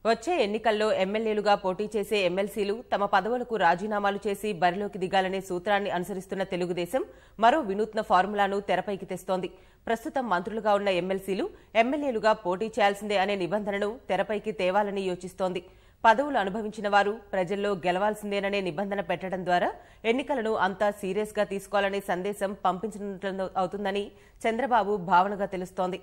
వచ్చే ఎన్నికల్లో ఎమ్మెల్యేలుగా పోటీ చేసే ఎమ్మెల్సీలు తమ పదవులకు రాజీనామాలు చేసి బరిలోకి దిగాలనే సూత్రాన్ని అనుసరిస్తున్న తెలుగుదేశం మరో వినూత్న ఫార్ములాను తెరపైకి తెస్తోంది. ప్రస్తుతం మంత్రులుగా ఉన్న ఎమ్మెల్సీలు ఎమ్మెల్యేలుగా పోటీ చేయాల్సిందే అనే నిబంధనను తెరపైకి తేవాలని యోచిస్తోంది. పదవులు అనుభవించిన వారు ప్రజల్లో గెలవాల్సిందేననే నిబంధన పెట్టడం ద్వారా ఎన్నికలను అంతా సీరియస్ గా తీసుకోవాలనే సందేశం పంపించినట్లు అవుతుందని చంద్రబాబు భావనగా తెలుస్తోంది.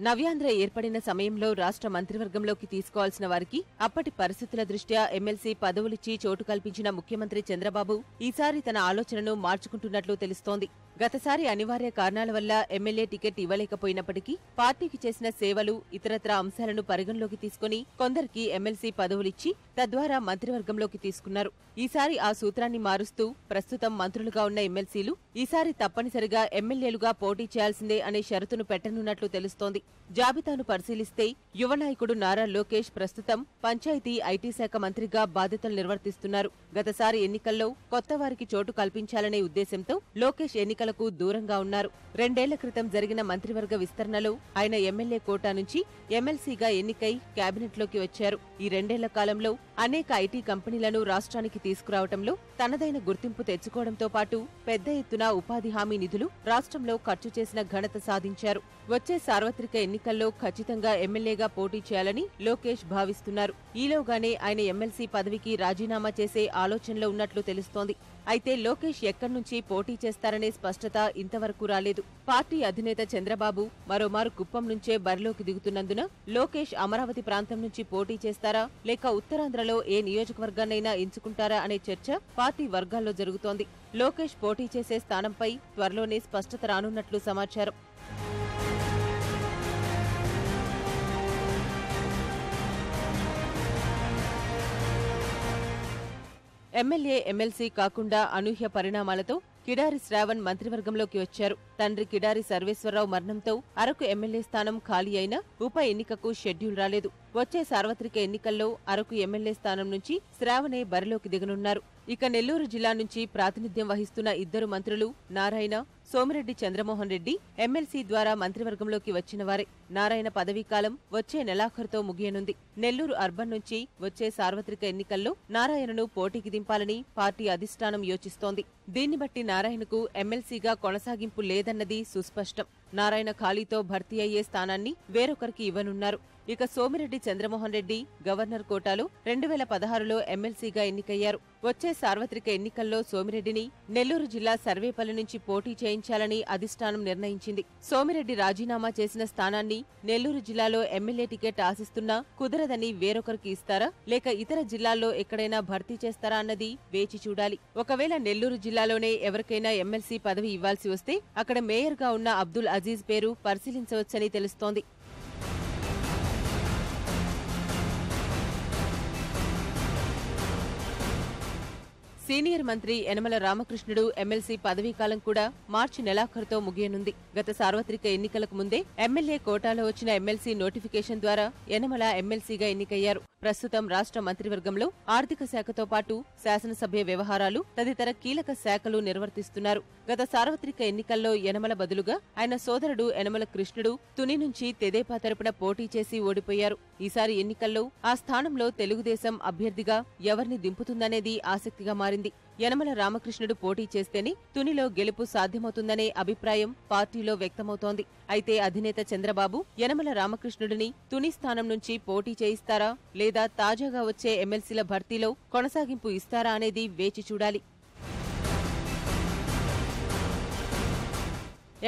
నవ్యాంధ్ర ఏర్పడిన సమయంలో రాష్ట్ర మంత్రివర్గంలోకి తీసుకోవాల్సిన వారికి అప్పటి పరిస్థితుల దృష్ట్యా ఎమ్మెల్సీ పదవులిచ్చి చోటు కల్పించిన ముఖ్యమంత్రి చంద్రబాబు ఈసారి తన ఆలోచనను మార్చుకుంటున్నట్లు తెలుస్తోంది. గతసారి అనివార్య కారణాల వల్ల ఎమ్మెల్యే టికెట్ ఇవ్వలేకపోయినప్పటికీ పార్టీకి చేసిన సేవలు, ఇతరత్రా అంశాలను పరిగణలోకి తీసుకుని కొందరికి ఎమ్మెల్సీ పదవులిచ్చి తద్వారా మంత్రివర్గంలోకి తీసుకున్నారు. ఈసారి ఆ సూత్రాన్ని మారుస్తూ ప్రస్తుతం మంత్రులుగా ఉన్న ఎమ్మెల్సీలు ఈసారి తప్పనిసరిగా ఎమ్మెల్యేలుగా పోటీ చేయాల్సిందే అనే షరతును పెట్టనున్నట్లు తెలుస్తోంది. జాబితాను పరిశీలిస్తే యువ నాయకుడు నారా లోకేష్ ప్రస్తుతం పంచాయతీ, ఐటీ శాఖ మంత్రిగా బాధ్యతలు నిర్వర్తిస్తున్నారు. గతసారి ఎన్నికల్లో కొత్త వారికి చోటు కల్పించాలనే ఉద్దేశంతో లోకేష్ ఎన్నికలకు దూరంగా ఉన్నారు. 2 ఏళ్ల క్రితం జరిగిన మంత్రివర్గ విస్తరణలో ఆయన ఎమ్మెల్యే కోటా నుంచి ఎమ్మెల్సీగా ఎన్నికై కేబినెట్లోకి వచ్చారు. ఈ 2 ఏళ్ల కాలంలో అనేక ఐటీ కంపెనీలను రాష్ట్రానికి తీసుకురావడంలో తనదైన గుర్తింపు తెచ్చుకోవడంతో పాటు పెద్ద ఎత్తున ఉపాధి హామీ నిధులు రాష్ట్రంలో ఖర్చు చేసిన ఘనత సాధించారు. వచ్చే సార్వత్రిక ఎన్నికల్లో ఖచ్చితంగా ఎమ్మెల్యేగా పోటీ చేయాలని లోకేష్ భావిస్తున్నారు. ఈలోగానే ఆయన ఎమ్మెల్సీ పదవికి రాజీనామా చేసే ఆలోచనలో ఉన్నట్లు తెలుస్తోంది. అయితే లోకేష్ ఎక్కడి నుంచి పోటీ చేస్తారనే స్పష్టత ఇంతవరకు రాలేదు. పార్టీ అధినేత చంద్రబాబు మరోమారు కుప్పం నుంచే బరిలోకి దిగుతున్నందున లోకేష్ అమరావతి ప్రాంతం నుంచి పోటీ చేస్తారా లేక ఉత్తరాంధ్రలో ఏ నియోజకవర్గాన్నైనా ఎంచుకుంటారా అనే చర్చ పార్టీ వర్గాల్లో జరుగుతోంది. లోకేష్ పోటీ చేసే స్థానంపై త్వరలోనే స్పష్టత రానున్నట్లు సమాచారం. ఎమ్మెల్యే, ఎమ్మెల్సీ కాకుండా అనూహ్య పరిణామాలతో కిడారి శ్రావణ్ మంత్రివర్గంలోకి వచ్చారు. తండ్రి కిడారి సర్వేశ్వరరావు మరణంతో అరకు ఎమ్మెల్యే స్థానం ఖాళీ అయినా ఉప ఎన్నికకు షెడ్యూల్ రాలేదు. వచ్చే సార్వత్రిక ఎన్నికల్లో అరకు ఎమ్మెల్యే స్థానం నుంచి శ్రావణే బరిలోకి దిగనున్నారు. ఇక నెల్లూరు జిల్లా నుంచి ప్రాతినిధ్యం వహిస్తున్న 2 మంత్రులు నారాయణ, సోమిరెడ్డి చంద్రమోహన్ రెడ్డి ఎమ్మెల్సీ ద్వారా మంత్రివర్గంలోకి వచ్చినవారే. నారాయణ పదవీకాలం వచ్చే నెలాఖరుతో ముగియనుంది. నెల్లూరు అర్బన్ నుంచి వచ్చే సార్వత్రిక ఎన్నికల్లో నారాయణను పోటీకి దింపాలని పార్టీ అధిష్టానం యోచిస్తోంది. దీన్ని బట్టి నారాయణకు ఎమ్మెల్సీగా కొనసాగింపు లేదన్నది సుస్పష్టం. నారాయణ ఖాళీతో భర్తీ అయ్యే స్థానాన్ని వేరొకరికి ఇవ్వనున్నారు. ఇక సోమిరెడ్డి చంద్రమోహన్ రెడ్డి గవర్నర్ కోటాలో 2016లో ఎమ్మెల్సీగా ఎన్నికయ్యారు. వచ్చే సార్వత్రిక ఎన్నికల్లో సోమిరెడ్డిని నెల్లూరు జిల్లా సర్వేపల్లి నుంచి పోటీ చేయించాలని అధిష్టానం నిర్ణయించింది. సోమిరెడ్డి రాజీనామా చేసిన స్థానాన్ని నెల్లూరు జిల్లాలో ఎమ్మెల్యే టికెట్ ఆశిస్తున్నా కుదరదని వేరొకరికి ఇస్తారా లేక ఇతర జిల్లాల్లో ఎక్కడైనా భర్తీ చేస్తారా అన్నది వేచి చూడాలి. ఒకవేళ నెల్లూరు జిల్లాలోనే ఎవరికైనా ఎమ్మెల్సీ పదవి ఇవ్వాల్సి వస్తే అక్కడ మేయర్గా ఉన్న అబ్దుల్ అజీజ్ పేరు పరిశీలించవచ్చని తెలుస్తోంది. సీనియర్ మంత్రి యనమల రామకృష్ణుడు ఎమ్మెల్సీ పదవీకాలం కూడా మార్చి నెలాఖరుతో ముగియనుంది. గత సార్వత్రిక ఎన్నికలకు ముందే ఎమ్మెల్యే కోటాలో వచ్చిన ఎమ్మెల్సీ నోటిఫికేషన్ ద్వారా యనమల ఎమ్మెల్సీగా ఎన్నికయ్యారు. ప్రస్తుతం రాష్ట్ర మంత్రివర్గంలో ఆర్థిక శాఖతో పాటు శాసనసభ్య వ్యవహారాలు తదితర కీలక శాఖలు నిర్వర్తిస్తున్నారు. గత సార్వత్రిక ఎన్నికల్లో యనమల బదులుగా ఆయన సోదరుడు యనమల కృష్ణుడు తుని నుంచి తెదేపా తరపున పోటీ చేసి ఓడిపోయారు. ఈసారి ఎన్నికల్లో ఆ స్థానంలో తెలుగుదేశం అభ్యర్థిగా ఎవరిని దింపుతుందనేది ఆసక్తిగా మారింది. యనమల రామకృష్ణుడు పోటీ చేస్తేనే తునిలో గెలుపు సాధ్యమవుతుందనే అభిప్రాయం పార్టీలో వ్యక్తమవుతోంది. అయితే అధినేత చంద్రబాబు యనమల రామకృష్ణుడిని తుని స్థానం నుంచి పోటీ చేయిస్తారా లేదా తాజాగా వచ్చే ఎమ్మెల్సీల భర్తీలో కొనసాగింపు ఇస్తారా అనేది వేచి చూడాలి.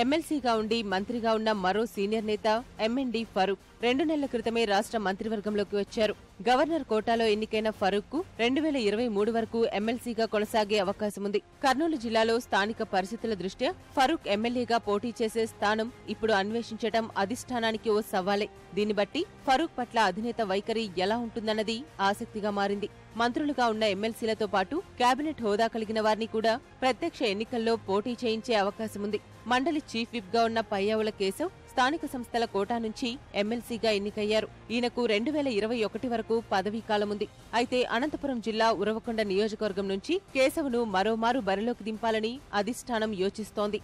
ఎమ్మెల్సీగా ఉండి మంత్రిగా ఉన్న మరో సీనియర్ నేత ఎంఎన్డి ఫరూక్ 2 నెలల క్రితమే రాష్ట్ర మంత్రివర్గంలోకి వచ్చారు. గవర్నర్ కోటాలో ఎన్నికైన ఫరూక్ కు 2023 వరకు ఎమ్మెల్సీగా కొనసాగే అవకాశముంది. కర్నూలు జిల్లాలో స్థానిక పరిస్థితుల దృష్ట్యా ఫరూక్ ఎమ్మెల్యేగా పోటీ చేసే స్థానం ఇప్పుడు అన్వేషించడం అధిష్టానానికి ఓ సవాలే. దీన్ని బట్టి ఫరూక్ పట్ల అధినేత వైఖరి ఎలా ఉంటుందన్నది ఆసక్తిగా మారింది. మంత్రులుగా ఉన్న ఎమ్మెల్సీలతో పాటు కేబినెట్ హోదా కలిగిన వారిని కూడా ప్రత్యక్ష ఎన్నికల్లో పోటీ చేయించే అవకాశముంది. మండలి చీఫ్ విప్ గా ఉన్న పయ్యావుల కేశవ్ స్థానిక సంస్థల కోటా నుంచి ఎమ్మెల్సీగా ఎన్నికయ్యారు. ఈయనకు 2021 వరకు పదవీకాలముంది. అయితే అనంతపురం జిల్లా ఉరవకొండ నియోజకవర్గం నుంచి కేశవను మరోమారు బరిలోకి దింపాలని అధిష్టానం యోచిస్తోంది.